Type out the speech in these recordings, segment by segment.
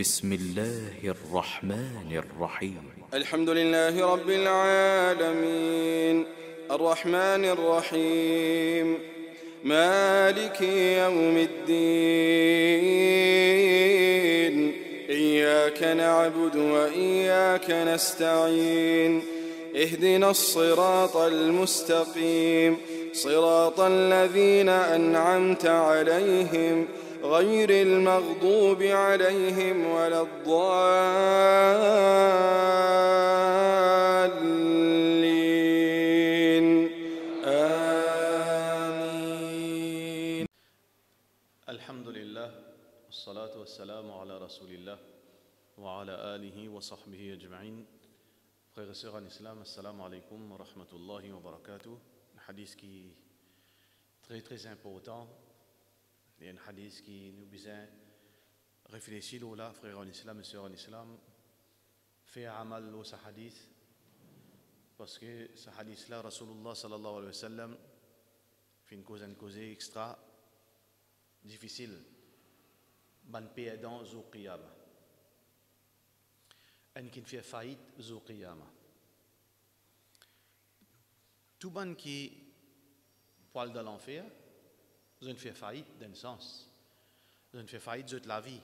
بسم الله الرحمن الرحيم الحمد لله رب العالمين الرحمن الرحيم مالك يوم الدين إياك نعبد وإياك نستعين اهدنا الصراط المستقيم صراط الذين أنعمت عليهم غير المغضوب عليهم ولا الضالين آمين. الحمد لله والصلاة والسلام على رسول الله وعلى آله وصحبه أجمعين. Frères et sœurs en islam, assalamu alaikum wa rahmatullahi wa barakatuh. Un hadith qui est très important. Il y a un hadith qui nous besoin réfléchir là, frères en islam et sœurs en islam, faire amal au ce hadith, parce que ce hadith là, Rasulullah sallallahu alayhi wa sallam, fait une cause extra difficile. Ban perdant zu qiyama. En qui fait faillite zu qiyama. Tout ban qui poil dans l'enfer, ils ont fait faillite d'un sens. Ils ont fait faillite de la vie.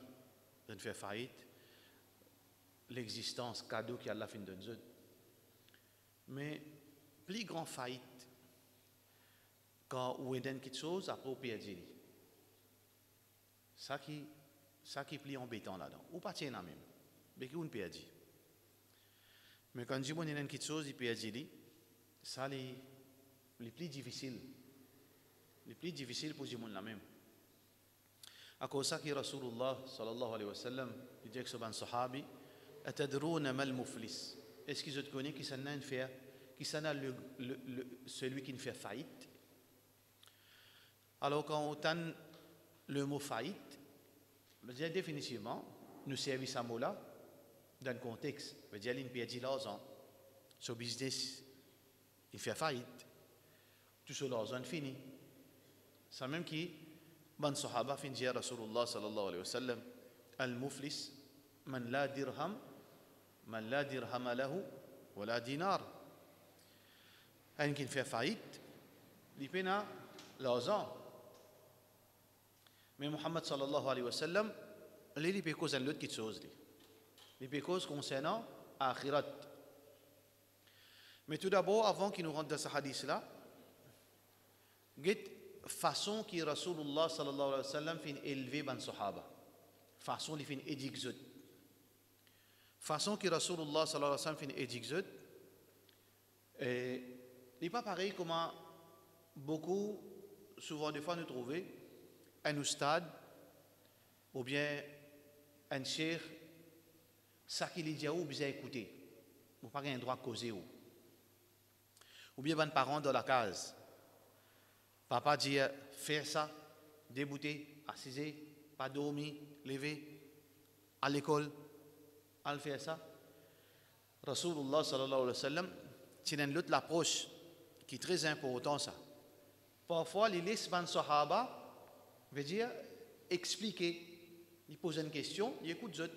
Ils ont fait faillite l'existence, cadeau qui a la fin d'un zot. Mais plus grand faillite quand on est dans quelque chose après on perd. Ça qui est plus embêtant là-dedans. Ou pas tiens même. Mais qui on perd. Mais quand on est dans quelque chose, il perd. Ça les plus difficile. Les plus difficiles pour les la même. À cause ça que Rasulullah sallallahu alayhi wa sallam il dit que ce sahabi atadrouna mal muflis. Est-ce qu'ils te connaissent qui s'en a fait, qui s'en a celui qui ne fait faillite? Alors quand on entend le mot faillite, veut dire définitivement nous service à mot là dans le contexte, veut dire il perd l'argent, son business il fait faillite, tout ce l'argent fini. Ça même qui, ban sahaba fin dire Rasulullah sallallahu alayhi wa sallam, al-muflis, man la dirham lahu, wa la dinar. Un qui fait faillite, il peine l'argent. Mais Muhammad sallallahu alayhi wa sallam, il peut causer l'autre chose. Il peut causer concernant akhirat. Mais tout d'abord, avant qu'il nous rentre dans ce hadith-là, façon qui Rasulullah sallallahu alayhi wa sallam fin élevé ban sahaba, façon li fin édixot, façon qui Rasulullah sallallahu alayhi wa sallam fin édixot, et n'est pas pareil comme beaucoup souvent des fois nous trouver un ustad ou bien un cheikh ça qui li dit ou bien écouter, ou pas un droit causer ou bien ban parent dans la case. Papa dit faire ça, débouter, assiser, pas dormir, lever, à l'école, à le faire ça. Rasulullah sallallahu alayhi wa sallam, tient l'autre l'approche qui est très important ça. Parfois, les lisbans sahaba veut dire expliquer. Il pose une question, il écoute zot.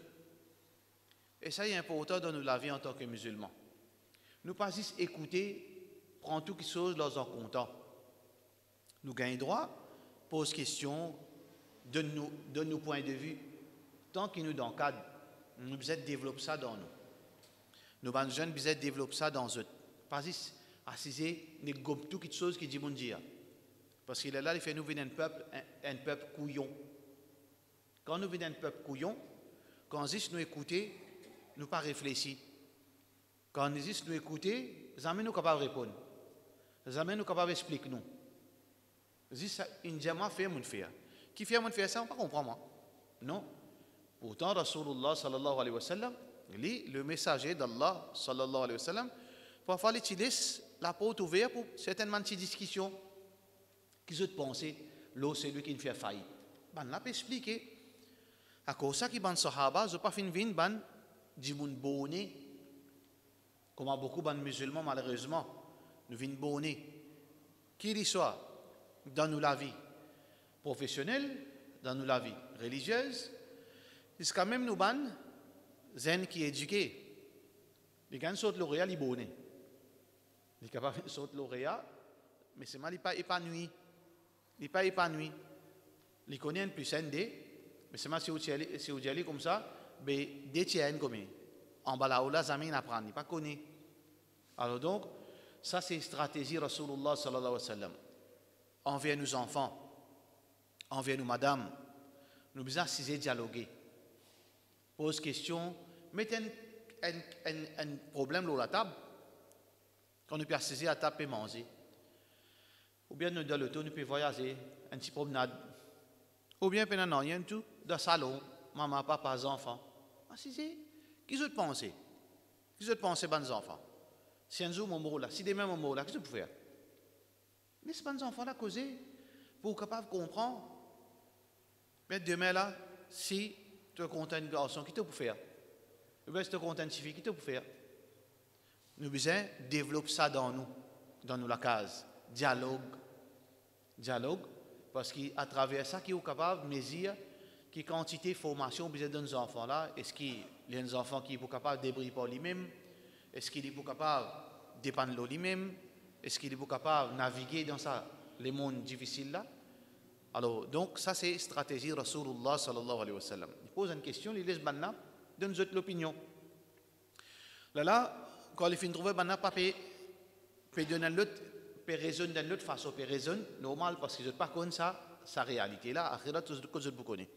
Et ça est important dans la vie en tant que musulmans. Nous pas juste écouter, prendre toutes les choses dans un comptant. Nous gagnons droit, pose question, donne nos points de vue. Tant qu'il nous encadre, nous devons développer ça dans nous. Nos jeunes devons développer ça dans eux. Pas juste assiser, nous gomme toutes les choses qui disent bon Dieu. Parce qu'il est là, il fait nous venir un peuple couillon. Quand nous venons un peuple couillon, quand juste nous écouter, nous pas réfléchir. Quand juste nous écouter, jamais nous capables de répondre. Jamais nous capables d'expliquer nous. Une jama fait mon faire. Qui fait mon faire ça, on ne comprend pas moi. Non. Pourtant, Rasulullah sallallahu alayhi wa sallam, le messager d'Allah sallallahu alayhi wa sallam, parfois il laisse la porte ouverte pour certainement une discussion. Qui se penser, l'eau c'est lui qui ne fait faillite. Ben là, peut expliquer. À cause ça qui ban sahaba, je pas fin vin ban di moun bonné. Comme beaucoup de musulmans malheureusement, nous vin bonné. Qui y soit dans nous la vie professionnelle, dans nous la vie religieuse, puisque quand même nous ban zen qui est éduqué, les gens sautent lauréat les bonnets, les capables de sauter lauréat, mais c'est mal il pas épanoui, il pas épanoui, les connaît un plus ndé, mais c'est mal si vous allez comme ça, ben des tiens comme en bas là où la zamine apprend, il pas connaît. Alors donc ça c'est stratégie Rasulullah sallallahu alayhi wa sallam envers nos enfants, envers nos madames, nous besoin de dialoguer. Pose question, mettez un problème sur la table, quand nous pouvons saisir à table et manger. Ou bien nous dans le temps, nous pouvons voyager, un petit promenade. Ou bien pendant rien tout, dans le salon, maman, papa, enfants. Assisez, qui vous pensez? Qui vous pensez, bonnes enfants? Si un jour, mon mot là, si demain, mon mot là, qu'est-ce que vous pouvez faire? Laissez les enfants là causer, pour être capable de comprendre. Mais demain là, si tu es content d'un garçon, qui te peut faire? Ou bien si tu es content d'une fille, qui te peut faire? Nous besoin développer ça dans nous la case. Dialogue, parce qu'à travers ça, qui est capable de mesurer quelle quantité de formation besoin de nos enfants là. Est-ce qu'il y a des enfants qui sont capables de débrouiller par lui-même? Est-ce qu'il est capable de dépendre de lui-même? Est-ce qu'il est capable de naviguer dans ça, les mondes difficiles là? Alors, donc, ça c'est stratégie Rasulullah sallallahu alayhi wa sallam. Il pose une question, il laisse Banna, donne l'opinion. Là, quand il finit de trouver Banna, pas peut donner l'autre, peut raisonner d'une autre façon, peut raisonner normal, parce qu'ils ne pas connaître ça, sa réalité là, akhirat, tout ce que vous connaissez.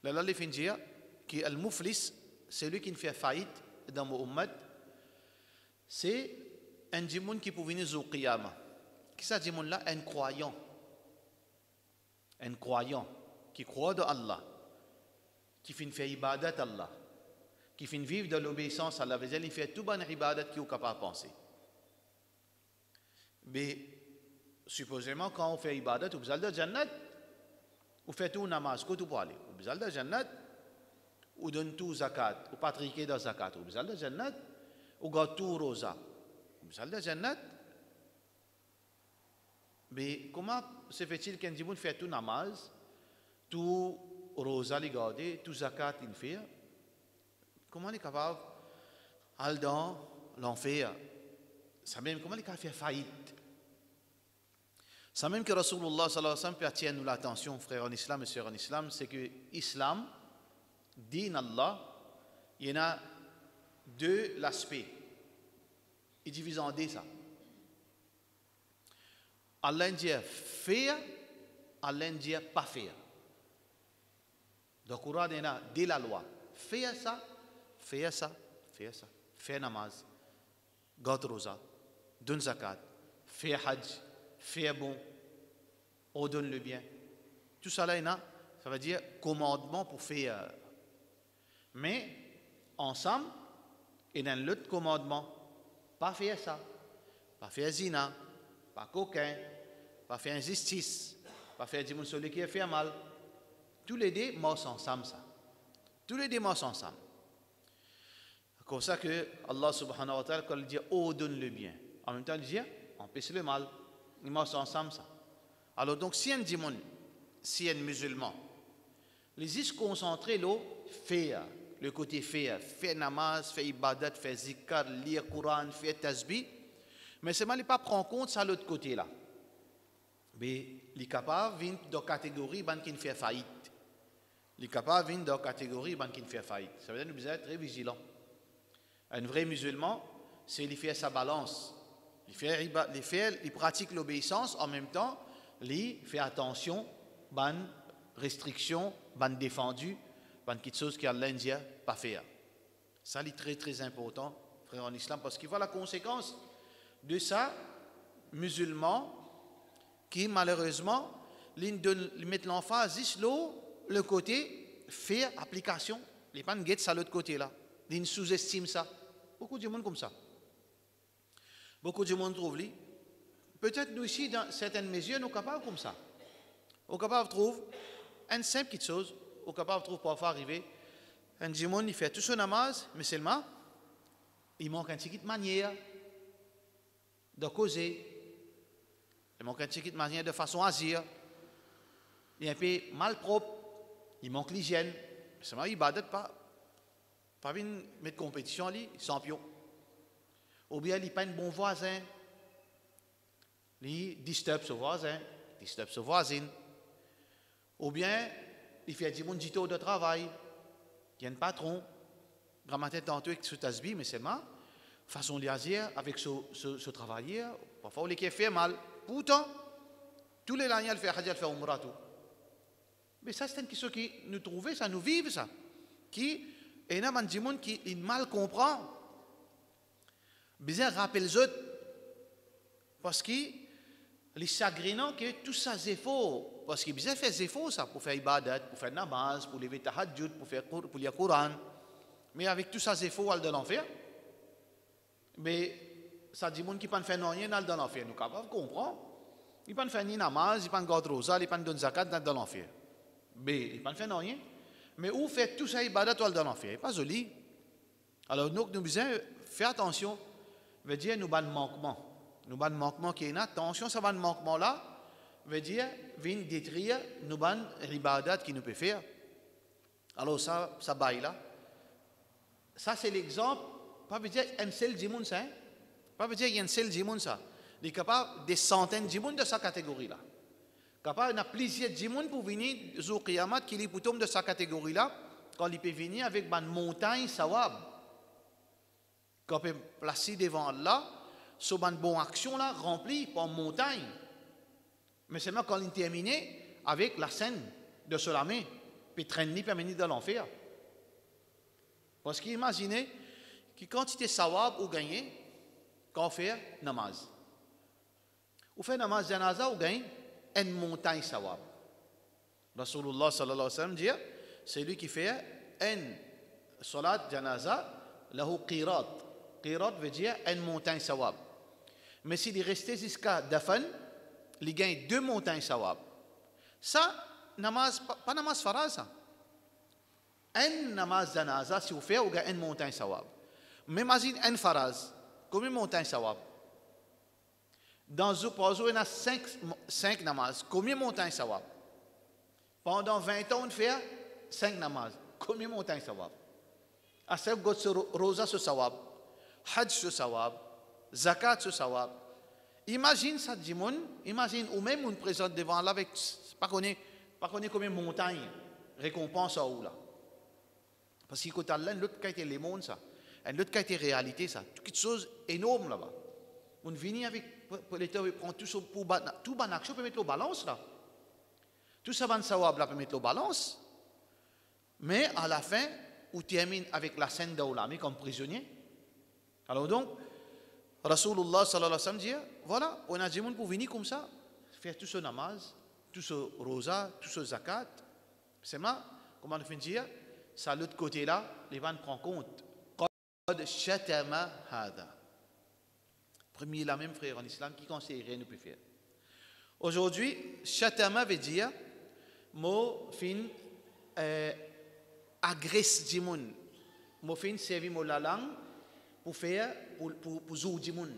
Là, il finit de dire que Al-Muflis, c'est lui qui fait faillite dans mon ummat, c'est un djimoun qui peut venir au Qiyamah. Qui ça, djimoun là? Un croyant qui croit en Allah, qui fait faire ibadat à Allah, qui fait vivre dans l'obéissance à Allah, il fait tout bon ibadat qui est capable de penser. Mais supposément quand on fait ibadat, vous allez dans le Jannat, vous faites tout namaz, vous pouvez aller. Vous allez dans le Jannat, vous donnez tout zakat, vous patriquez dans zakat, vous allez dans le Jannat, vous gardez tout rosa, vous allez dans le Jannat. Mais comment se fait-il qu'un djimoun fait tout namaz, tout rosa les garder, tout zakat il fait? Comment il est capable d'aller dans l'enfer? Ça même, comment il est capable de faire faillite? Ça même que Rasulullah sallallahu alayhi wa sallam peut attirer nous l'attention, frères en islam et sœurs en islam, c'est que l'islam, din Allah, il y en a deux aspects. Il divise en deux ça. Allah dit faire, Allah dit pas faire. Donc, Coran il y a de la loi. Faire ça, faire namaz, garde rosa, donne zakat, faire hajj, faire bon, ordonne le bien. Tout ça là, ça veut dire commandement pour faire. Mais ensemble, il y a l'autre commandement, pas faire ça, pas faire zina, pas coquin, pas faire injustice, pas faire du monde sur qui a fait mal. Tous les deux marchent ensemble ça. Tous les deux marchent ensemble. C'est comme ça que Allah subhanahu wa ta'ala, quand il dit ordonne le bien, en même temps il dit empêche le mal. Ils marchent ensemble ça. Alors donc si un démon, si un musulman, les juste concentrés là, faire, le côté faire namaz, faire ibadat, faire zikr, lire Coran, faire tasbih, mais c'est mal il pas prendre compte ça l'autre côté là. Mais les capables viennent dans la catégorie qui fait faillite. Les capables viennent dans la catégorie qui fait faillite. Ça veut dire que nous devons être très vigilants. Un vrai musulman, c'est il fait sa balance. Il pratique l'obéissance en même temps, il fait attention, ban restrictions, ban défendu, ban quelque chose qu'Allah ne dit pas faire. Ça c'est très très important, frère en islam, parce qu'il voit la conséquence de ça, musulman, qui malheureusement, ils mettent l'emphase juste le côté faire application. Les gens ne ça l'autre côté là. Ils sous-estiment ça. Beaucoup de monde comme ça. Beaucoup de monde trouve peut-être nous ici, dans certaines mesures, nous sommes capables comme ça. Nous sommes capables de trouver une simple petite chose. Nous sommes capables de trouver parfois arriver. Un monde, il fait tout son namaz, mais seulement, il manque une petite manière de causer. Il manque une petite manière de façon à agir. Il est un peu mal propre. Il manque l'hygiène. C'est ma ibadat pas une mettre compétition li champion. Ou bien il pas un bon voisin. Il disturbe ce voisin, disturbe ce voisine. Ou bien il fait du monde de travail. Il y a un patron. Grammaire tantôt avec ce tasbi, mais c'est ma façon de agir avec ce travailleur. Parfois, il fait mal. Pourtant, tous les années, il fait Hajj, il fait Umrah, tout. Mais ça, c'est une question qui nous trouve, ça nous vive, ça. Qui, et là, man, monde qui il mal comprend. Bizarre, rappelle les autres. Parce que, les chagrinants que tout ça, c'est faux. Parce que bizarre, fait c'est faux, ça, pour faire ibadat, pour faire namaz, pour lever tahajjud, pour lire Coran. Mais avec tout ça, c'est faux, elle dans l'enfer. Mais ça dit monde qui ne fait rien dans l'enfer. Nous capables de comprendre. Il ne fait ni namaz, il ne garde rosa, il ne donne zakat dans l'enfer. Mais il ne fait rien. Mais où fait tout ça, ibadat dans l'enfer? Pas joli. Alors nous devons faire attention. Veut dire nous avons un manquement. Nous avons un manquement qui est là. Attention, ça va un manquement là. Veut dire vient détruire nous avons l'ibadat qui nous peut faire. Alors ça baille là. Ça, c'est l'exemple. Pas veut dire un seul djimoun, ça. Pas veut dire qu'il y a un seul djimoun, ça. Il est capable des centaines de djimoun de sa catégorie-là. Capable, il y a plusieurs djimoun pour venir au Qiyamah qui est plutôt de sa catégorie-là, quand il peut venir avec une montagne sawab. Quand il peut placer devant Allah, sur une bonne action là, remplie par une montagne. Mais c'est même quand il termine avec la scène de se lamer, puis traîner, puis amener dans l'enfer. Parce qu'imaginez que quantité sawab ou gagné quand on fait namaz. On fait namaz janaza ou gagne une montagne sawab. Rasulullah sallallahu alayhi wa sallam dit, c'est lui qui fait une salat janaza, lahu qirat. Qirat veut dire une montagne sawab. Mais s'il est resté jusqu'à dafan, il gagne 2 montagnes sawab. Ça, namaz, pas namaz faraz, ça. Un namaz janaza, si vous faites, vous gagnez une montagne sawab. Mais imagine un faraz, combien de montagnes sawab? Dans le pozo, il y a 5 namaz, combien de montagnes sawab? Pendant 20 ans, on fait 5 namaz, combien de montagnes sawab? Asab got sur rosa sur sawab, hajj sur sawab, zakat sur sawab. Imagine ça, Jimon, imagine, ou même on présente devant Allah avec, pas connaît combien de montagnes, récompense à où là. Parce qu'il y a l'autre qui a été les mondes, ça. L'autre qui a été réalité, ça. Toute chose énorme là-bas. On vient avec, pour l'État, on prend tout ça pour tout ban action, on peut mettre la balance là. Tout ça ban sawab là, on peut mettre la balance. Mais à la fin, on termine avec la scène d'Aulami comme prisonnier. Alors donc, Rasulullah sallallahu alayhi wa sallam dit, voilà, on a des gens pour venir comme ça, faire tout ce namaz, tout ce rosa, tout ce zakat. C'est moi, comment on fait dire? Ça, l'autre côté-là, les gens prennent compte. Qad shatama hada. Premier, la même frère en islam qui conseille rien ne peut faire. Aujourd'hui, shatama veut dire, mo fin agresse du monde. Mo fin servir mo la langue pour faire, pour zou du monde.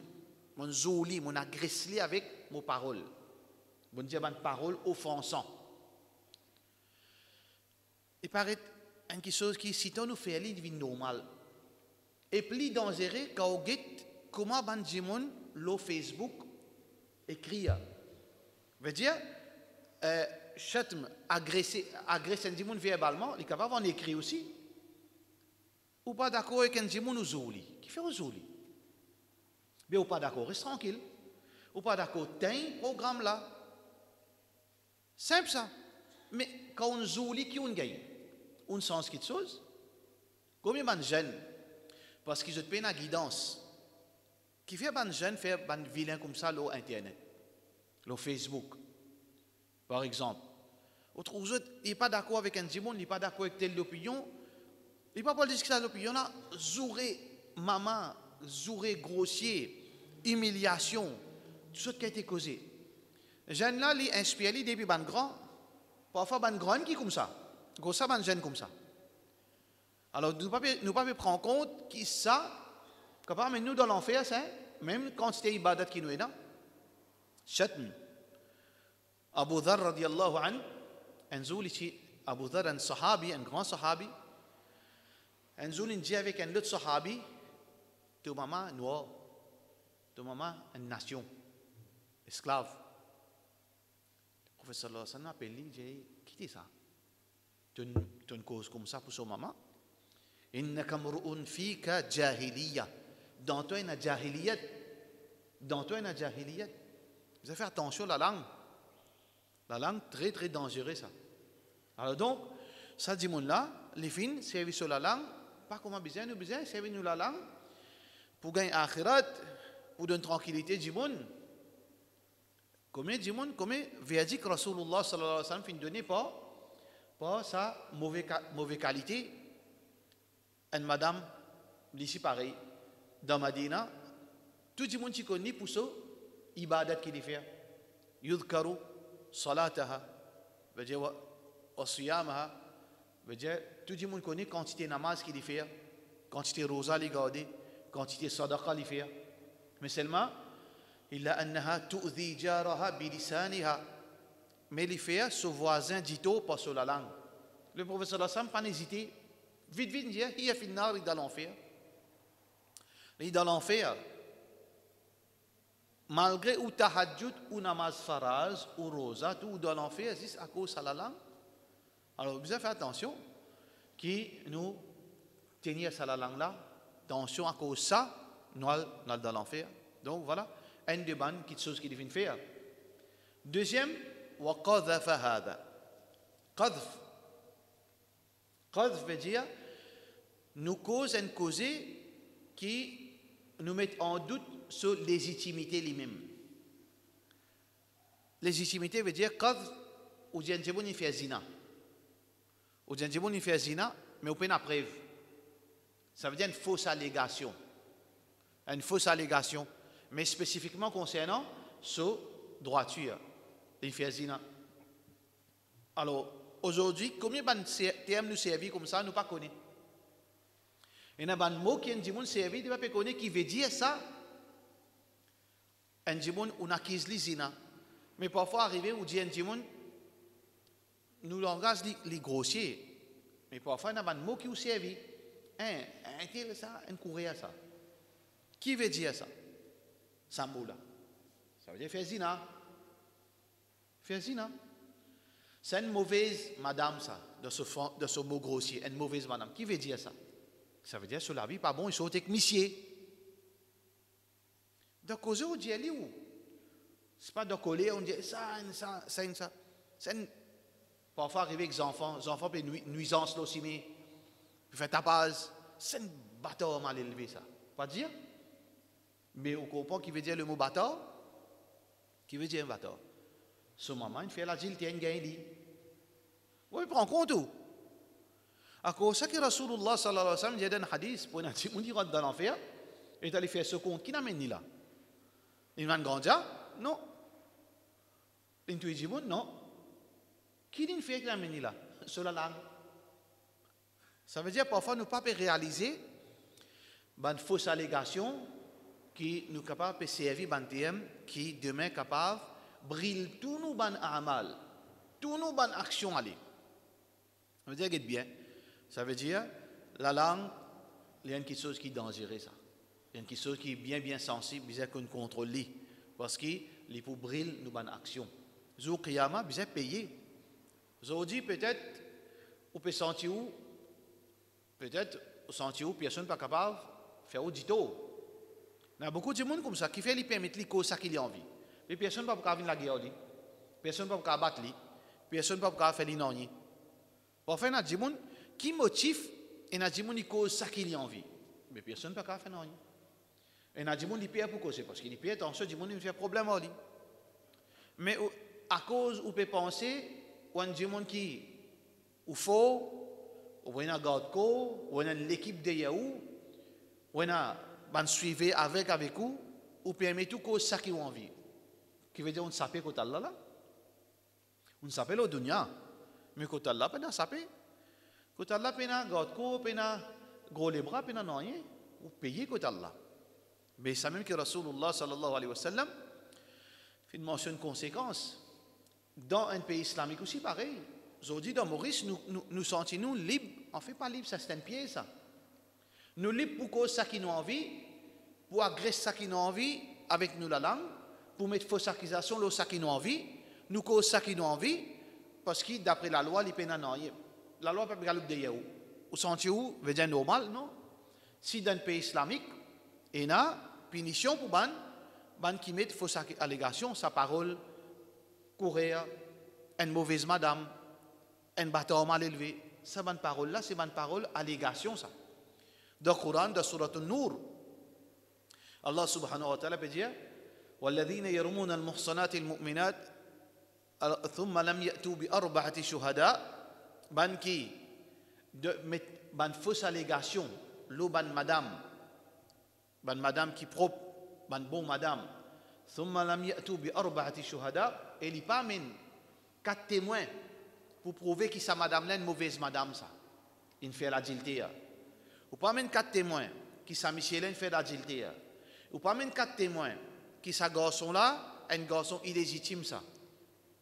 Mon zouli, mon agresse li avec mo parole. Mon dire une parole offensant. Il paraît quelque chose qui, si on nous fait, il devient normal. Et plus dangereux quand on dit comment ban jimon le Facebook écrit. Veut dire, chatm agresser un jimon verbalement, il est capable d'en écrire aussi. Ou pas d'accord avec un jimon ou zouli. Qui fait un zouli? Mais ou pas d'accord, reste tranquille. Ou pas d'accord, t'as un programme là. Simple ça. Mais quand on zouli, qui on gagne? On sens quelque chose. Combien de jeunes, parce qu'ils ont pas la guidance, qui fait des jeunes faire des vilains comme ça sur Internet, sur Facebook, par exemple. Autre chose, il n'est pas d'accord avec un Jimon, il n'est pas d'accord avec telle opinion, il n'est pas pour discuter de l'opinion là, zouré, maman, zouré, grossier, humiliation, tout ce qui a été causé. Les jeunes là, ils inspirent depuis ban grand, parfois ban grand qui comme ça. Comme ça, ban jeune comme ça. Alors, nous ne pouvons pas prendre en compte qui ça, capable, nous dans l'enfer, ça, même quand c'était ibadat qui nous est là. Chatm. Abu Dhar radiallahu an, un jour, Abu Dhar, un sahabi, un grand sahabi, un jour il dit avec un autre sahabi, tu maman noir, tu maman une nation, esclave. Le prophète sallallahu alayhi wa sallam appelle lui, il dit, qui dit ça? Tu as une cause comme ça pour son maman? Innaka mru'un fika jahiliya. Dans toi, il y a jahiliyat. Dans toi, il y a jahiliyat. Vous avez fait attention à la langue. La langue, très très dangereuse, ça. Alors donc, ça dit mon là, les fins, servir sur la langue, pas comment besoin, nous besoin, servir nous la langue, pour gagner akhirat, pour donner tranquillité du monde. Combien du monde, combien verdict Rasulullah sallallahu alayhi wa sallam fin donné pas sa mauvaise qualité. Une madame, d'ici pareil, dans Madina, tout le monde qui connaît pour ça, ibadat qu'il fait. Yudkaru salataha, veut dire wasiyamaha, veut dire tout le monde connaît quantité namaz qu'il fait, quantité rosa qu'il garde, quantité sadaqa qu'il fait. Mais seulement, il a annaha tu'dhi jaraha bilisaniha, mais il fait son voisin dito pas sur la langue. Le prophète sallallahu alayhi wa sallam pas hésité. Vite, vite, il y a finnar, il est dans l'enfer. Il est dans l'enfer. Malgré ou tahajjud, ou namaz faraz, ou rosa, tout dans l'enfer, c'est à cause de la langue. Alors, vous avez fait attention, qui nous tenir à la langue là, attention à cause de ça, nous allons dans l'enfer. Donc, voilà, un des bonnes choses qu'il faut faire. Deuxième, wa qadhafa hada. Qadhf. Qadhf veut dire nous cause une cause qui nous met en doute sur légitimité lui-même. Légitimité veut dire qadhf ou bien il fait zina. Ou bien il fait zina, mais on peut pas preuve. Ça veut dire une fausse allégation. Une fausse allégation, mais spécifiquement concernant ce droiture. Il fait zina. Alors, aujourd'hui, combien de termes nous servent comme ça, nous ne pas connaissons. Il y a un mot qui est un servi, nous ne pas connaître qui veut dire ça. Un dimon, on acquise les zina. Mais parfois, arrivé, on dit un dimon, nous langage les grossiers. Mais parfois, il y a un mot qui nous servi. Un ça, un courir à ça. Qui veut dire ça? Ça mot là. Ça veut dire faire zina. Faire zina. C'est une mauvaise madame, ça, de ce mot grossier, une mauvaise madame. Qui veut dire ça? Ça veut dire sur la vie, pas bon, ils sont techniciens. De causer, on dit, elle est où? C'est pas de coller, on dit ça. Parfois, arriver avec les enfants peuvent nuisance là aussi, mais ils font tapage. C'est un bâtard mal élevé, ça. Pas dire? Mais on comprend qui veut dire le mot bâtard? Qui veut dire un bâtard? Ce moment, il fait la gilde, il y a une gagne. Oui, il prend compte tout. À cause de ça que Rasulullah sallallahu alayhi wa sallam dit dans un hadith, pour on dit rentre dans l'enfer, et il allé faire ce compte. Qui n'amène ni là? Il m'a grandir? Non. Il dit non. Qui dit fait qui n'amène ni là? Sur la langue. Ça veut dire parfois nous ne pouvons pas réaliser une fausse allégation qui nous capable de servir un thème qui demain capable brille tous nos ban amal, tous nos ban actions aller. Ça veut dire bien. Ça veut dire la langue, il y a quelque chose qui est dangereux ça. Il y a quelque chose qui est bien sensible, bien qu'on contrôle parce que les pour brille nos ban actions. Jour qiyama, bien payer. Aujourd'hui peut-être on peut sentir où peut-être sentir où personne pas capable de faire audito. Il y a beaucoup de monde comme ça qui fait les permettre les causes ça qu'il a envie. Mais personne ne peut pas venir la guerre, personne ne peut pas battre, personne ne peut pas faire l'inoni. Parfois, il y a des gens qui motivent et il y a des gens qui causent ça qu'il a envie. Mais personne ne peut pas faire l'inoni. Et il y a des gens qui payent pour causer, parce qu'il paye attention, des gens qui font problème. Mais à cause, on peut penser, ou il y a des gens qui ou faux, ou il y a un garde corps, ou il y a l'équipe de Yahoo, ou il y a un suivi avec vous, ou permet tout cause ça qu'il a envie. Qui veut dire on s'appelle quand Allah là. On s'appelle au dunya. Mais quand Allah peut s'appeler. Quand Allah peut garde ko peut gros les bras peut non rien ou payer quand Allah. Mais ça même que Rasulullah sallallahu alayhi wa sallam fait une mention de conséquence. Dans un pays islamique aussi pareil. aujourd'hui dans Maurice, nous sentons-nous libres. On ne fait pas libre, ça c'est un pied, ça. Nous libres pour cause ça qui nous envie, pour agresser ça qui nous envie, avec nous la langue, pour mettre fausse accusation, là, ça qui nous envie, nous cause ça qui nous envie, parce que d'après la loi, les peines non. La loi peut pas le dire où. Au sentier où, veut dire normal, non? Si dans un pays islamique, il y a une punition pour ban qui met fausse allégation, sa parole, courir, une mauvaise madame, un bâtard mal élevé. Ça, bonne parole là, c'est bonne parole, allégation, ça. Dans le Coran, dans Surat An-Nur, Allah subhanahu wa ta'ala peut dire والذين يرمون المحصنات المؤمنات ثم لم يأتوا بأربعة شهداء ban qui ban fausse allégation l'eau ban madame qui propre ban bon madame ثم لم يأتوا بأربعة شهداء et il pas amène 4 témoins pour prouver que sa madame là une mauvaise madame ça il fait l'adultère ou pas amène 4 témoins qui sa Michel fait l'adultère ou pas amène 4 témoins qui sa garçon là un garçon illégitime ça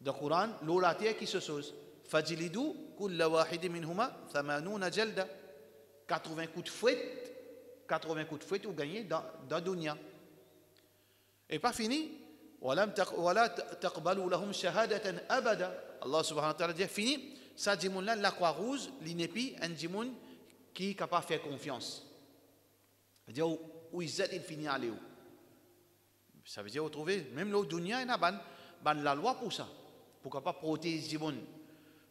dans le Coran l'olaté qui se chose fajlidu kull wahid minhuma 80 jalda 80 coups de fouet ou gagné dans dunya et pas fini ولا تقبلوا لهم شهادة أبدا Allah subhanahu wa ta'ala dit fini ça dit là la croix rouge l'inépi un dimoun qui est capable de faire confiance ça veut dire où ils il finit à aller où ça veut dire vous trouvez même le dunya il y a ban la loi pour ça pour capable protéger dimoun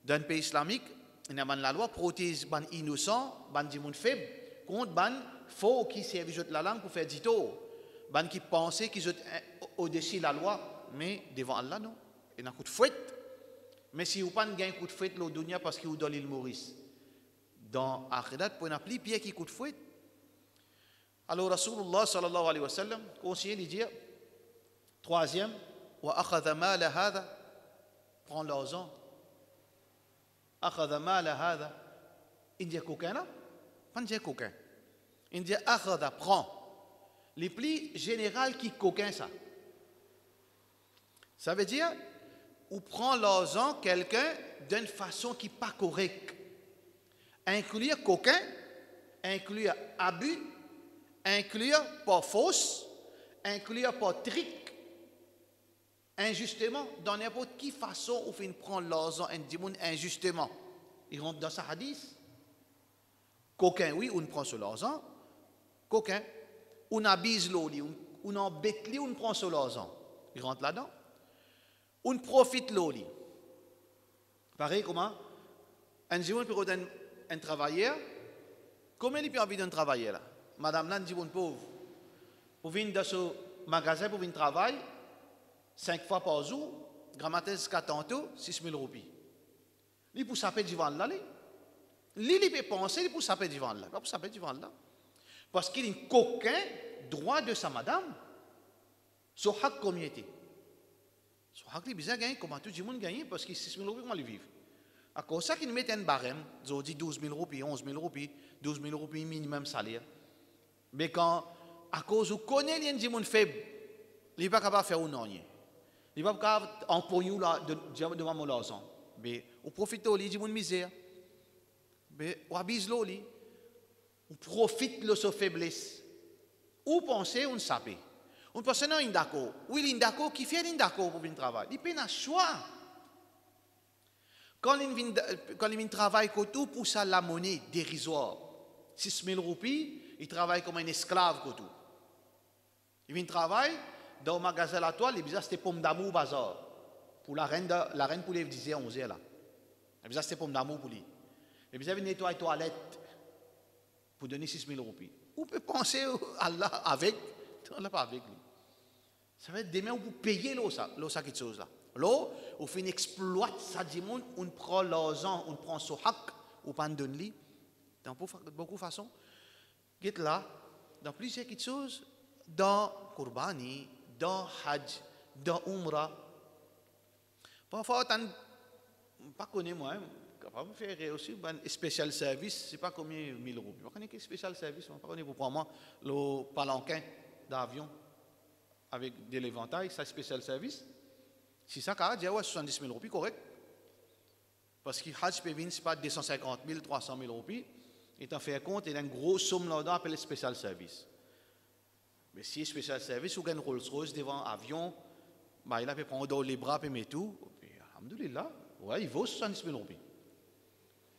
dans un pays islamique il y a ban la loi protéger ban innocent ban dimoun faible contre ban faux qui servent la langue pour faire dito ban qui pensaient qu'ils sont au-dessus de la loi mais devant Allah non il y a un coup de fouet mais si vous pas un coup de fouet le dunya parce que vous dans l'île Maurice dans Akhirat pour n'a plus pied qui coup de fouet alors Rasulullah sallallahu alayhi wa sallam conseille de dire troisième wa akhadha mal hadha prend l'argent akhadha mal hadha il dit coquin là pas dire coquin il dit akhadha prend les plis générales qui coquin ça veut dire ou prend l'argent quelqu'un d'une façon qui n'est pas correcte. Inclure coquin, inclure abus, inclure pas fausse, inclure pas trick, injustement, dans n'importe quelle façon, on fait prendre l'argent injustement. Il rentre dans sa hadith. Coquin, oui, on prend sur l'argent. Coquin, on abuse l'eau, on embête lui, on prend sur l'argent. Il rentre là-dedans. On profite l'oli. Pareil, comment? Un jour, peut être un travailleur. Comment il peut envie d'un travailleur là? Madame là, dit pauvre. Pour venir dans ce magasin, pour venir travailler, 5 fois par jour, grammatis 4 6 000 roupies. Il peut s'appeler du ventre là. Il peut penser, il peut s'appeler du ventre là. Pas pour s'appeler du ventre là. Parce qu'il n'a aucun droit de sa madame. Son hak communauté. So, hakli bisa gagner comment tout le monde gagne parce que 6 000 roupies comment les vivre. À cause ça qu'ils mettent un barème, ils dit 12 000 roupies, 11 000 roupies, 12 000 roupies minimum salaire. Mais quand à cause où connaît les gens faibles, il n'est pas capable de faire un non. Il n'est pas capable d'empoigner là devant mon l'argent. Mais on profite de les gens misère. Mais on abuse l'oli. On profite de sa faiblesse. Ou penser on sape. On pense non d'accord. Oui, l'indako qui fait l'indako pour venir travailler. Il peut un choix. Quand il vient travailler tout pour ça la monnaie dérisoire. 6 000 roupies, il travaille comme un esclave tout. Il vient travailler dans le magasin la toile, il c'était pomme d'amour bazar. Pour la reine pour les 10 11 là. Il c'était pomme d'amour pour lui. Il vient nettoyer toilette pour donner 6 000 roupies. On peut penser à Allah avec, on l'a pas avec lui. Ça va être demain où vous payez l'eau, ça quelque chose là. L'eau, on fait une exploite, ça dit monde, on prend l'argent, on prend son hak, on pas donne lui. Dans beaucoup de façons. Get là, dans plusieurs quelque chose, dans Qurbani, dans Hajj, dans Umrah. Parfois, pas connais moi, capable de faire aussi un spécial service, c'est pas combien 1000 euros. Pas connais quel spécial service, pas connais pour moi le palanquin d'avion. Avec de l'éventail, ça spécial service. Si ça, quand dit, ouais, 70 000 roupies, correct. Parce que Hajj peut venir, c'est pas 250 000, 300 000 roupies. Et t'en fais compte, il y a une grosse somme là-dedans appelée spécial service. Mais si spécial service, ou gagne Rolls-Royce devant avion, bah, il a peut prendre dans les bras et met tout. Et alhamdoulilah, ouais, il vaut 70 000 roupies.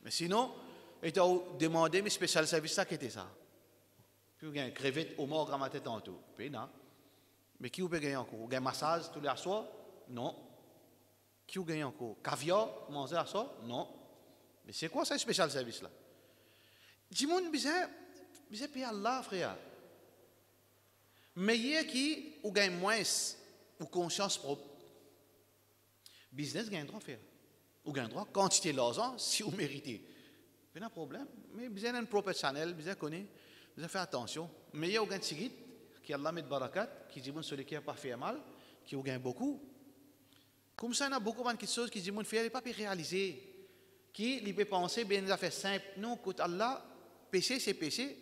Mais sinon, il t'a demandé, mais spécial service, ça qui était ça. Puis il y a une crevette au mort grammaté tantôt. Puis non. Mais qui vous peut gagner encore? Vous gagnez un massage tous les soirs? Non. Qui vous gagne encore? Caviar, manger à soir? Non. Mais c'est quoi ce spécial service là? Dis-moi, vous payer Allah, frère. Mais il y a qui ou gagne moins ou conscience propre. Business gagne droit faire. Ou gagne droit quantité d'argent si vous méritez. Pas de problème. Mais vous avez un professionnel, vous connaissez, vous avez fait attention. Mais il y a un tigit qui Allah met barakat, qui dit celui qui n'a pas fait mal, qui vous gagne beaucoup. Comme ça, il y a beaucoup de choses qui disent que il n'a pas pu réaliser. Qui il peut penser, bien, il a fait simple. Non, écoute, Allah, péché, c'est péché.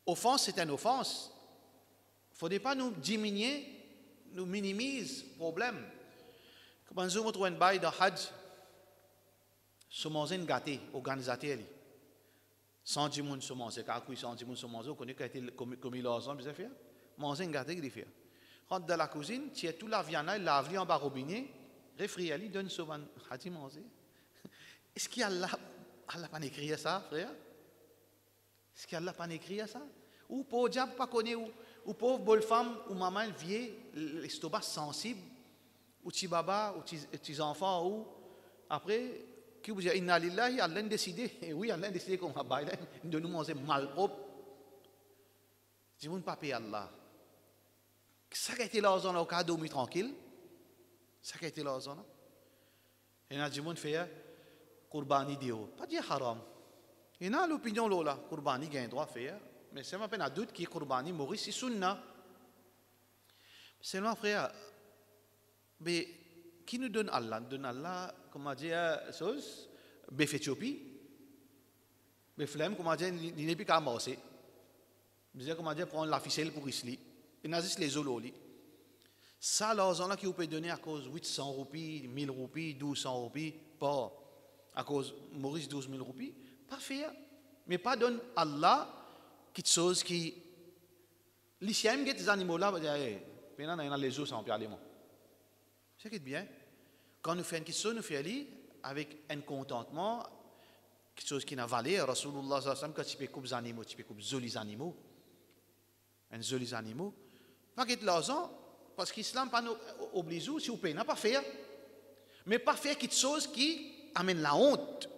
Offense, c'est une offense. Il ne faudrait pas nous diminuer, nous minimiser le problème. Quand nous avons un bail dans Hajj, nous manger une gâtée, organisateur. Sans dire que nous manger, car oui, sans dire que nous manger, on connaît qu'il a été commis l'argent, vous avez fait. Manger une gâtée, il fait. Rentre dans la cuisine, tu as toute la viande, il lave en bas robinet, réfrigère, il donne souvent Hajj manger. Est-ce qu'il y a Allah pas écrit ça, frère? Est-ce qu'il y a Allah pas écrit ça? Ou pauvre diable pas connaît ou pauvre bonne femme ou maman vieille, l'estomac sensible, ou petit baba, ou petits enfants, ou après, qui vous dit, inna lillahi, Allah a décidé, et oui, Allah a décidé qu'on va bailler, de nous manger mal propre. Dis-moi, pas payer Allah. Ça qui a été l'argent au cas dormir tranquille, ça qui a été l'argent. Et là, dis-moi, fait, Qurbani Dio, pas dire haram. Et là, l'opinion là, Qurbani gagne droit à faire. Mais c'est ma peine à doute qui Qurbani Maurice, c'est sunna. Seulement, frère, mais qui nous donne Allah? Donne Allah, comment dire, chose, Befetiopi, Beflem, comment dire, il n'est plus qu'à amasser. Dire, comment dire, prendre la ficelle pour Isli. Il n'a juste les ololi. Ça, l'argent là qui vous peut donner à cause 800 roupies, 1000 roupies, 1200 roupies, pas à cause Maurice 12 000 roupies, pas faire. Mais pas donne Allah quelque chose qui. L'islam, des animaux là, maintenant, on a les os sans parler. C'est qui est bien. Quand nous faisons quelque chose, nous faisons avec un contentement, quelque chose qui n'a valeur. Rasulullah sallallahu alayhi wa sallam, quand tu peux couper des animaux, tu peux couper jolis animaux. Un jolis animaux. Pas qu'il y ait de l'argent, parce que l'islam pas nous oblige, si vous payez, n'a pas faire. Mais pas faire quelque chose qui amène la honte,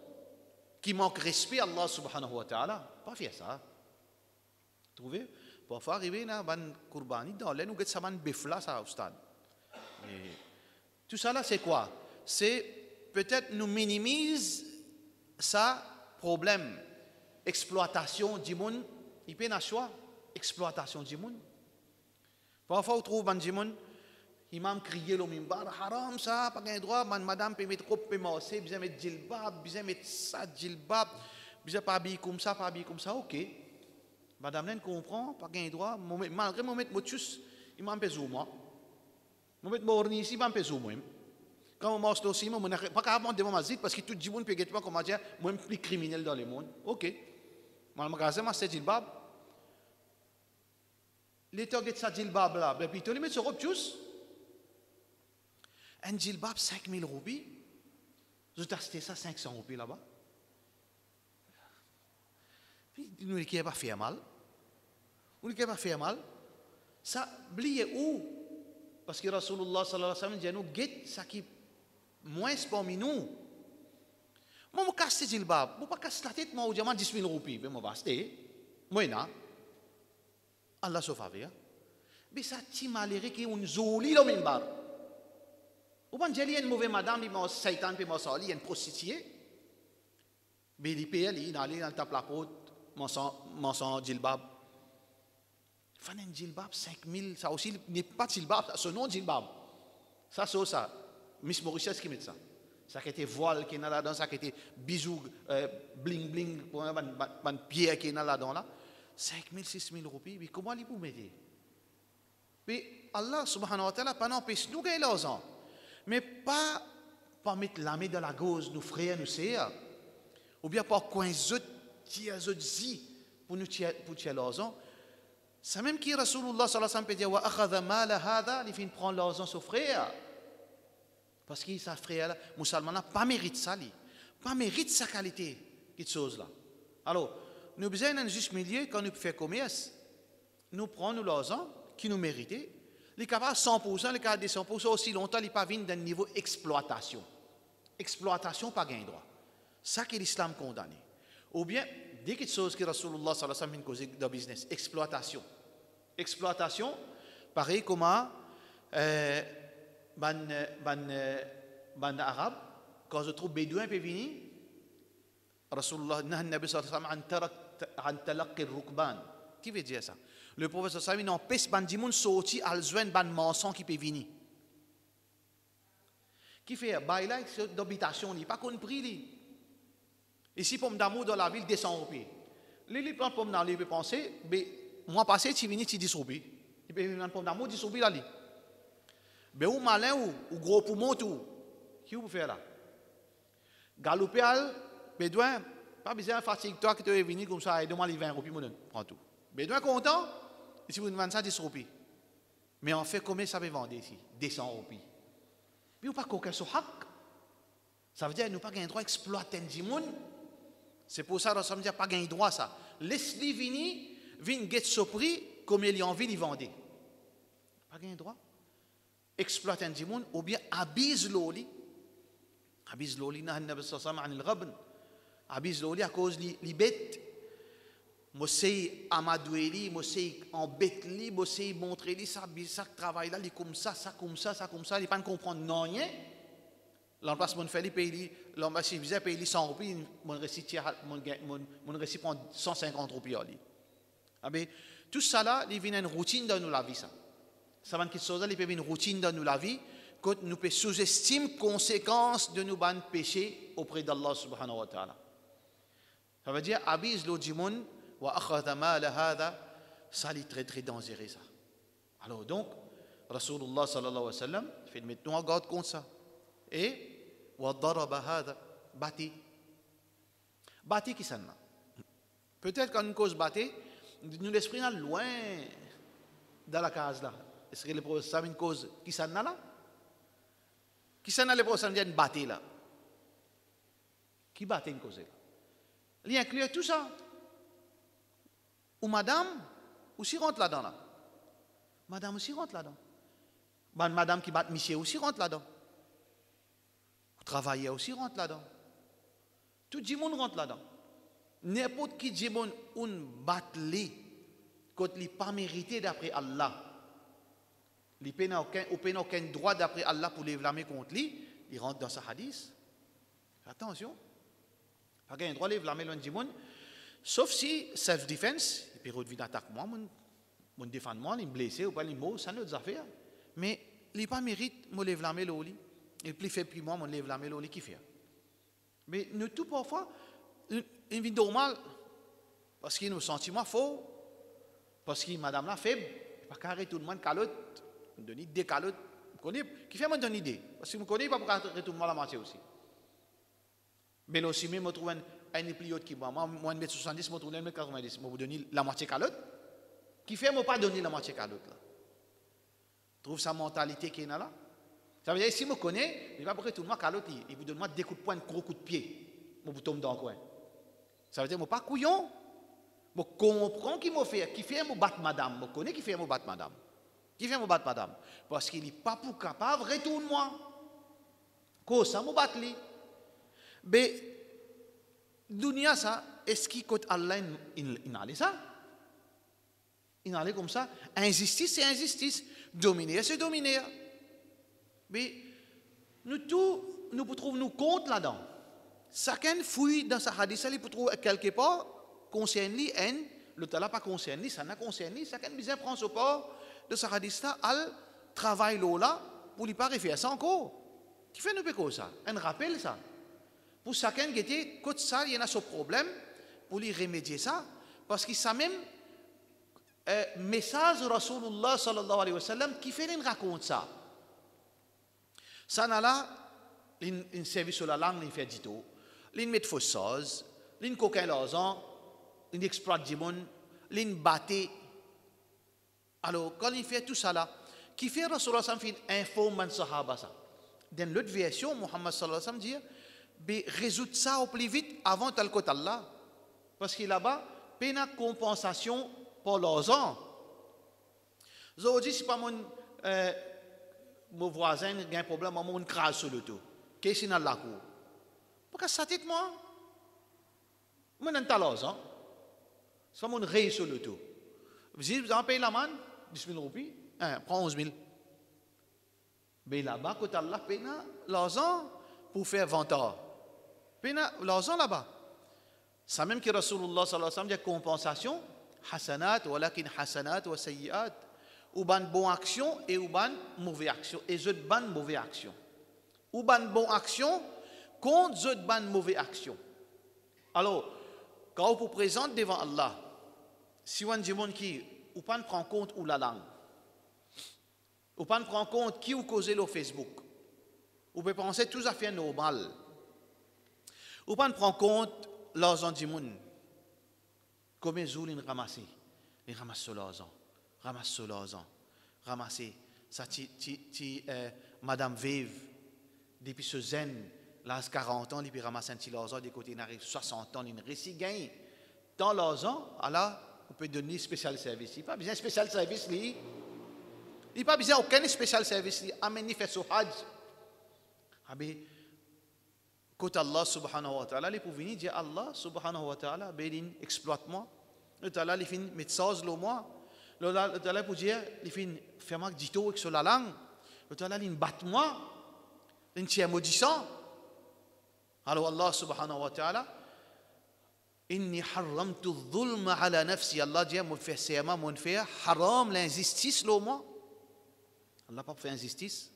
qui manque respect à Allah subhanahu wa ta'ala. Pas faire ça. Trouvez? Parfois arriver dans une Qurbani, dans l'air, nous avons un bœuf là, ça, au stade. Tout ça là, c'est quoi? C'est peut-être nous minimise ça problème. Exploitation du monde, il peut y avoir choix. Exploitation du monde. Parfois, on trouve un monde, imam crier le mimbar, haram ça, pas gain droit, madame peut mettre robe, peut masser, besoin mettre djilbab, besoin mettre ça, djilbab, besoin pas habiller comme ça, ok. Madame Len comprend, pas gain droit, malgré mon mettre motus, imam peut zoomer. Mon mettre morni ici, imam peut zoomer. Quand on mange aussi, on n'a pas qu'à demander ma zit parce que tout le monde peut être pas comment dire, moi plus criminel dans le monde. Ok. Mal magasin, moi c'est djilbab. Les gens qui ont djilbab là, puis ils mettent sur robe tous. Un djilbab 5 000 roupies. Vous avez acheté ça 500 roupies là-bas. Puis nous qui pas fait mal. Nous qui pas fait mal. Ça oubliez où? Parce que Rasulullah sallallahu alayhi wa sallam dit nous guette ça qui moins parmi nous. Moi je casse ce djilbab, moi pas casse la tête moi au diamant 10 000 roupies, mais moi va acheter. Moi non. Allah se faveur. Mais ça ti malheureux qui une jolie le minbar. Ou bien j'ai une mauvaise madame qui m'a satan puis m'a sali une prostituée. Mais il paye il aller dans tape la porte mon sang djilbab. Fan un djilbab 5000 ça aussi n'est pas djilbab, ce nom djilbab. Ça c'est ça. Miss Mauritius qui met ça. Ça qui était voile qui est là dedans, ça qui était bijoux bling bling pour un pierre qui est là dedans là. 5 000, 6 000 roupies, mais comment il peut m'aider? Mais Allah subhanahu wa ta'ala, pas n'empêche nous gagner l'argent. Mais pas pas mettre la main dans la gauze, nous frères, nous sœurs, ou bien pas coin zot, tiens zot zi, pour nous tirer l'argent. C'est même qui Rasulullah sallallahu alayhi wa sallam peut dire, wa akhadha mala hada, il finit prendre l'argent sur frère. Parce que sa frère, musulman, pas mérite ça, pas mérite sa qualité, cette chose-là. Alors, nous besoin d'un juste milieu quand nous faisons commerce. Nous prenons l'argent qui nous mérite. Les capables 100%, les capables de 100% aussi longtemps, ils ne pas venir d'un niveau exploitation. Exploitation, pas gain droit. Ça que l'islam condamne. Ou bien, dès quelque chose que Rasulullah sallallahu alayhi wa sallam dans le business, exploitation. Exploitation, pareil comme ban arabe, quand je trouve bédouin peut venir, Rasulullah nabi sallallahu alayhi wa sallam an talaqi rukban. Qui veut dire ça? Le prophète sallallahu alayhi wa sallam empêche ban dimoun sorti al zwen ban mensonge qui peut venir. Qui fait bail là d'habitation, il pas compris li. Ici pomme d'amour dans la ville descend au pied. Les prend pomme dans il peut penser, mais moi passé tu venir tu 10 roupies. Il peut prendre pomme d'amour 10 roupies là li. Mais ou malin ou gros poumon tout. Qui vous faire là? Galoper al bédouin, pas besoin de fatigue toi qui te venir comme ça et demande les 20 roupies mon prend tout. Bédouin content, ici vous demandez ça 10 roupies. Mais en fait combien ça peut vendre ici? 200 roupies. Puis ou pas coquin sur hak. Ça veut dire nous pas gain droit exploiter des gens. C'est pour ça que nous dit pas gain droit ça. Laisse-les venir, viennent get ce prix comme il a envie de vendre. Pas gain droit. Exploiter des gens ou bien abuse l'oli. Abuse l'oli na nabi sallallahu alayhi wa sallam abuse l'oli à cause li bête. Mosei amadoueli, mosei embêteli, mosei montreli ça travail là, il comme ça, il pas comprendre non rien. L'emplacement mon fait li paye l'ambassade visa paye 100 roupies, mon récit prend 150 roupies ali. Ah ben tout ça là, il vient une routine dans nous la vie ça. Ça va quelque chose là, il peut une routine dans nous la vie quand nous peut sous-estimer conséquences de nos ban péchés auprès d'Allah subhanahu wa ta'ala. Ça veut dire abise l'odimon wa akhadha mala hada, ça est très très dangereux ça. Alors donc Rasulullah sallallahu alayhi wa sallam fait mettre nous en garde contre ça. Et wa daraba hada bati qui ça là. Peut-être quand une cause bati, nous l'esprit là loin dans la case là. Est-ce que le prophète ça une cause qui ça là? Qui ça le prophète dit bati là? Qui bati une cause là? Il inclut tout ça. Ou madame aussi rentre là-dedans là. Madame aussi rentre là-dedans. Madame qui bat monsieur aussi rentre là-dedans. Travailleur aussi rentre là-dedans. Tout le monde rentre là-dedans. N'importe qui dit bon on bat les quand il pas mérité d'après Allah. Il n'a aucun droit d'après Allah pour les blâmer contre lui. Il rentre dans sa hadith. Attention. Pas un droit de les blâmer loin du monde. Sauf si self-defense, il peut revenir d'attaque moi, mon défendre moi, il me blessé ou pas, il me ça nous affaire. Mais il pas mérite de les blâmer l'oli. Et plus fait plus moi, mon lève la mélodie qui fait. Mais nous tout parfois, une vie normale, parce qu'il nous sentiments faux, parce que madame la faible, pas carré tout le monde calotte, me donne des calottes, qui fait me donne idée, parce que me connaît pas pour carré tout le monde la moitié aussi. Mais là aussi, me trouve un plus haut qui moi, 1m70, me trouve 1m90, me vous donne la moitié calotte, qui fait me pas donner la moitié calotte là. Trouve sa mentalité qui est là. Ça veut dire, si je me connais, il va pas tout le monde calotte, il vous donne des coups de poing, gros coups de pied, je vous tombe dans le coin. Ça veut dire, je ne suis pas couillon. Je comprends qui m'a fait, qui fait me battre madame. Je connais qui fait me battre madame. Qui fait me battre madame? Parce qu'il n'est pas pour capable de retourner moi. Comment ça me battre lui? Mais, dunia ça, est-ce qu'il côté Allah, il allait ça? Il allait comme ça. Injustice, c'est injustice. Dominer, c'est dominer. Mais nous tous, nous trouvons nous compte là-dedans. Chacun fouille dans sa hadith, il peut trouver quelque part, concerné, le talent pas concerné, ça n'a concerné, chacun bien prend ce part de sa hadith là, al travail là, pour lui pas refaire ça encore. Qui fait nous péco ça? Un rappel ça. Pour chacun qui était, quand ça, il y en a ce problème, pour lui remédier ça, parce que ça même, message de Rasulullah sallallahu alayhi wa sallam, qui fait une raconte ça. Ça n'a là, L'in service sur la langue, l'in fait dito. L'in met fosseuse, l'in coquin l'argent, l'in exploite du monde, l'in batté. Alors, quand il fait tout ça là, qui fait Rasulullah sallallahu alayhi wa sallam informe les sahaba ça. Dans l'autre version, Muhammad sallallahu alayhi wa sallam dit, résoudre ça au plus vite avant tel côté Allah. Parce que là-bas, il y a une compensation pour l'argent. Aujourd'hui, si pas mon voisin a un problème, mon crase sur le tout. Qu'est-ce qu'il y a là? Pourquoi ça dit moi? Moi, je n'ai pas l'argent. C'est mon ré sur le tout. Vous avez payé la manne? 10 000 roupies? Prends 11 000. Mais là-bas, quand Allah paye l'argent pour faire venteur. Paye l'argent là-bas. Ça même que Rasulullah sallallahu alayhi wa sallam dit compensation, hasanat, walakin hasanat wa sayyiat. Ou ban bonne action et ou ban mauvaise action. Et zot ban mauvaise action. Ou ban bonne action contre zot ban mauvaise action. Alors, quand vous vous présentez devant Allah, si vous avez des qui ou pas prend compte ou la langue, ou pas prend compte qui vous cause le Facebook, vous pouvez penser tout à fait normal. Ou pas prend compte l'argent du monde. Combien de jours ils ramassent? Ils ramassent sur l'argent. Ramassent sur l'argent. Ramassent. Ça, Madame Vive, depuis ce zen, là, 40 ans, il ramasse un petit l'argent, des côtés, il arrive 60 ans, il réussit gagne. Dans l'argent, alors, on peut donner spécial service. Il n'y a pas besoin de spécial service, il n'y a pas besoin aucun spécial service. Amen, il fait son hajj. Quand Allah subhanahu wa ta'ala, il peut venir dire Allah subhanahu wa ta'ala, exploite-moi. Le ta'ala, il fait mettre ça sur moi. Le ta'ala peut dire, il fait faire moi dito avec sur la langue. Le ta'ala, il bat moi. Il tient maudissant. Alors Allah subhanahu wa ta'ala, inni haramtu dhulma ala nafsi. Allah dit, mon fait serment, mon fait haram l'injustice sur moi. Allah pas faire injustice.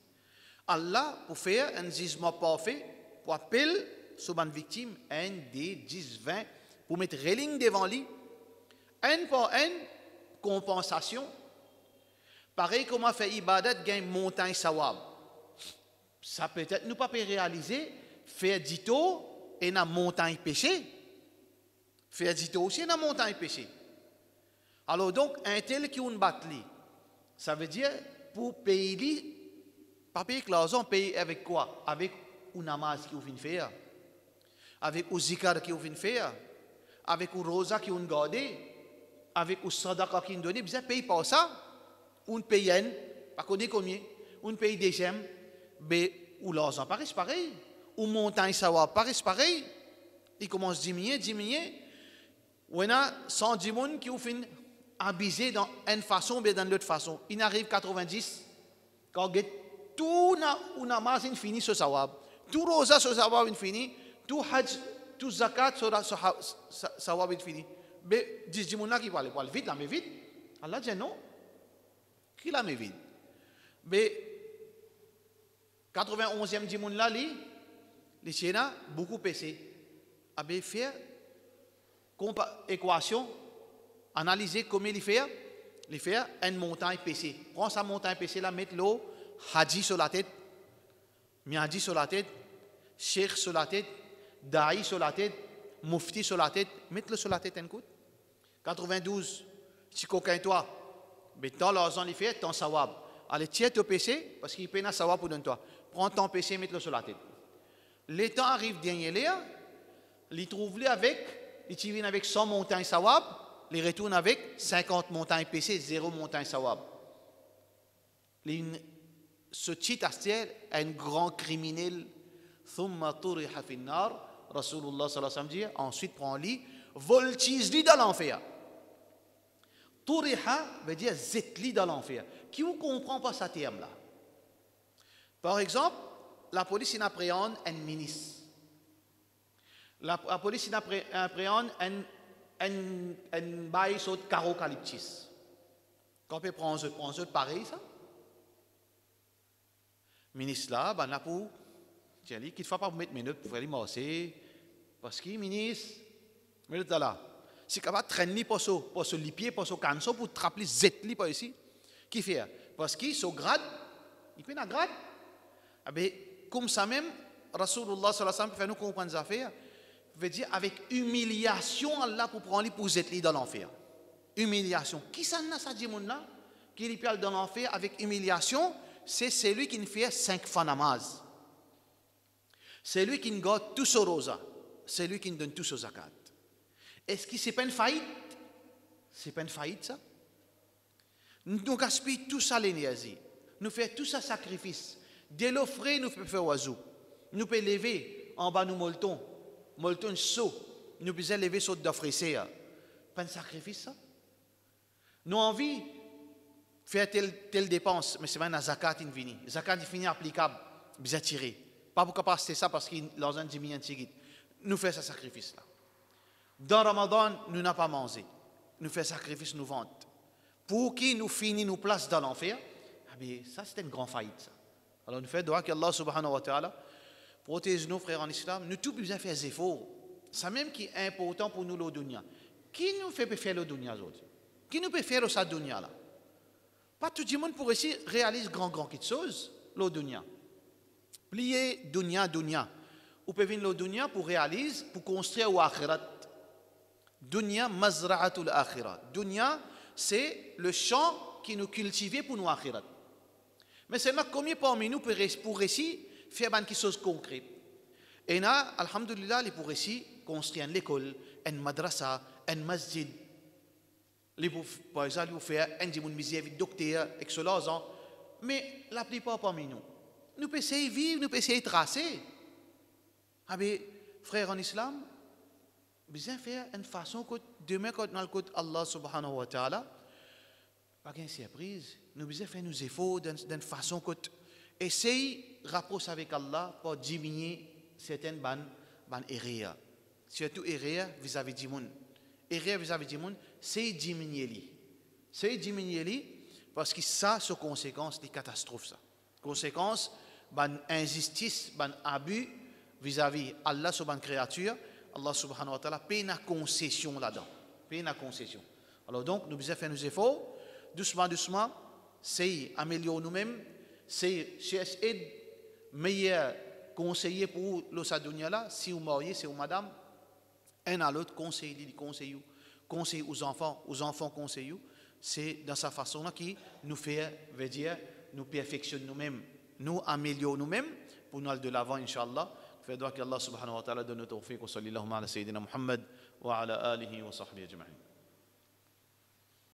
Allah pour faire un jugement parfait. Pour appeler sur une victime, 1, 10, 20, pour mettre railing devant lui, un par un, compensation. Pareil comme on fait ibadat, gagne montagne sawab. Ça peut-être nous pas réaliser, faire dito et na montagne péché. Faire dito aussi na montagne péché. Alors donc, un tel qui a une batterie, ça veut dire pour payer lui, pas payer que l'argent, payer avec quoi? Avec ou namaz qui ouvre faire, avec ou zikar qui ouvre faire, avec ou rosa qui ouvre garder, avec ou sadaqa qui nous donne, vous payez pas ça, on paye un, pas connaît combien, on paye des gemmes, ou l'argent pareil, pareil, ou montagne sawab pareil, il commence à diminuer, ou on a 110 personnes qui ouvre abusé dans une façon, mais dans l'autre façon, il arrive 90, quand tout namaz fini sur sawab. Tout rosa sur sawab infini, tout hajj, tout zakat sur sawab infini. Mais dis là qui parle vite, là mais vite. Allah dit non. Qui la met vite? Mais 91e dimoun là les chiens beaucoup PC. Abe faire équation, analyser comment il fait une montagne PC. Prends sa montagne PC là, mettre l'eau, haji sur la tête, miadi sur la tête. Cheikh sur la tête, Daï sur la tête, Mufti sur la tête, mettez-le sur la tête un coup. 92, si coquin toi, mais dans l'argent, il fait ton sawab. Allez, tiens ton PC, parce qu'il paye un sawab pour donner toi. Prends ton PC, mets-le sur la tête. Les temps arrivent dernier là, il trouve avec, il vient avec 100 montagnes sawab, il retourne avec 50 montagnes PC, 0 montagne sawab. Ce petit astier est un grand criminel. Thumma turiha fi nar, Rasulullah sallallahu alayhi wa sallam dit, ensuite prend-lui, voltige-lui dans l'enfer. Turiha veut dire zet-lui dans l'enfer. Qui ne comprend pas ce terme-là? Par exemple, la police appréhende un ministre. La police appréhende un bail sur carocalyptis. Quand on prend un autre pareil, ça? Ministre là, ben là pour. Tiens, qu'il ne faut pas mettre minutes pour faire les masser. Parce que, ministre, mais là, si capable de traîner pour ce lipier, pour ce canso, pour trapper zetli par ici, qui fait? Parce qu'il se grade, il peut la grade. Ah ben, comme ça même, Rasulullah sallallahu alayhi wa sallam fait nous comprendre des affaires, veut dire avec humiliation Allah pour prendre lui pour être dans l'enfer. Humiliation. Qui ça n'a ça dit mon là? Qui lui parle dans l'enfer avec humiliation, c'est celui qui ne fait 5 fois namaz. C'est lui qui ne garde tout son rosa. C'est lui qui ne donne tout son zakat. Est-ce que c'est pas une faillite? C'est pas une faillite ça? Nous gaspillons tout ça l'énergie. Nous faisons tout ça sacrifice. Dès l'offrir, nous pouvons faire oiseau. Nous pouvons lever en bas nous molton saut. Nous pouvons lever saut d'offrir. Pas un sacrifice ça? Nous envie faire telle dépense, mais c'est pas un zakat qui vient. Zakat qui finit applicable, bien tiré. Pas pour capaciter ça parce qu'il a un diminué antigit. Nous faisons ce sacrifice là. Dans Ramadan, nous n'avons pas mangé. Nous faisons sacrifice, nous vendons. Pour qui nous finit nous place dans l'enfer, ça c'est une grande faillite. Ça. Alors nous faisons doigt qu'Allah subhanahu wa ta'ala protège nos frères en islam. Nous tous besoin faire des efforts. C'est même qui est important pour nous le dunya. Qui nous fait faire le dunya aujourd'hui? Qui nous peut faire ça dunya là? Pas tout le monde pour essayer réaliser grand quelque chose le dunya. Plier dunya. Ou peut venir le dunya pour réaliser, pour construire l'akhirat. Dunya mazra'atul akhirat. Dunya c'est le champ qui nous cultive pour nous akhirat. Mais seulement combien parmi nous pour réussir faire quelque chose de concret. Et là, alhamdulillah, il pour réussir construire une école, une madrasa, un masjid. Par exemple, il faire un docteur, excellent. Mais la plupart parmi nous, nous pouvons essayer de vivre, nous pouvons essayer de tracer. Frères en islam, besoin faire une façon que demain quand dans le côté Allah subhanahu wa ta'ala pas une surprise nous besoin faire nos efforts d'une façon que essayer rapprocher avec Allah pour diminuer certaines ban erreurs surtout erreurs vis-à-vis du monde erreurs vis-à-vis du monde c'est diminuer parce que ça c'est conséquence des catastrophes ça conséquence ban injustice ban abus vis-à-vis Allah sur ban créature. Allah subhanahu wa ta'ala paye une concession là-dedans. Paye une concession. Alors donc, nous devons faire nos efforts, doucement, c'est améliorer nous-mêmes, c'est chercher meilleur conseiller pour le sadunia là, si vous mariez, si vous madame, un à l'autre, conseiller aux enfants conseiller, c'est dans sa façon là qui nous fait, veut dire, nous perfectionne nous-mêmes, nous améliore nous-mêmes pour nous aller de l'avant, Inch'Allah. فدعاك الله سبحانه وتعالى دون توفيق وصلى اللهم على سيدنا محمد وعلى آله وصحبه أجمعين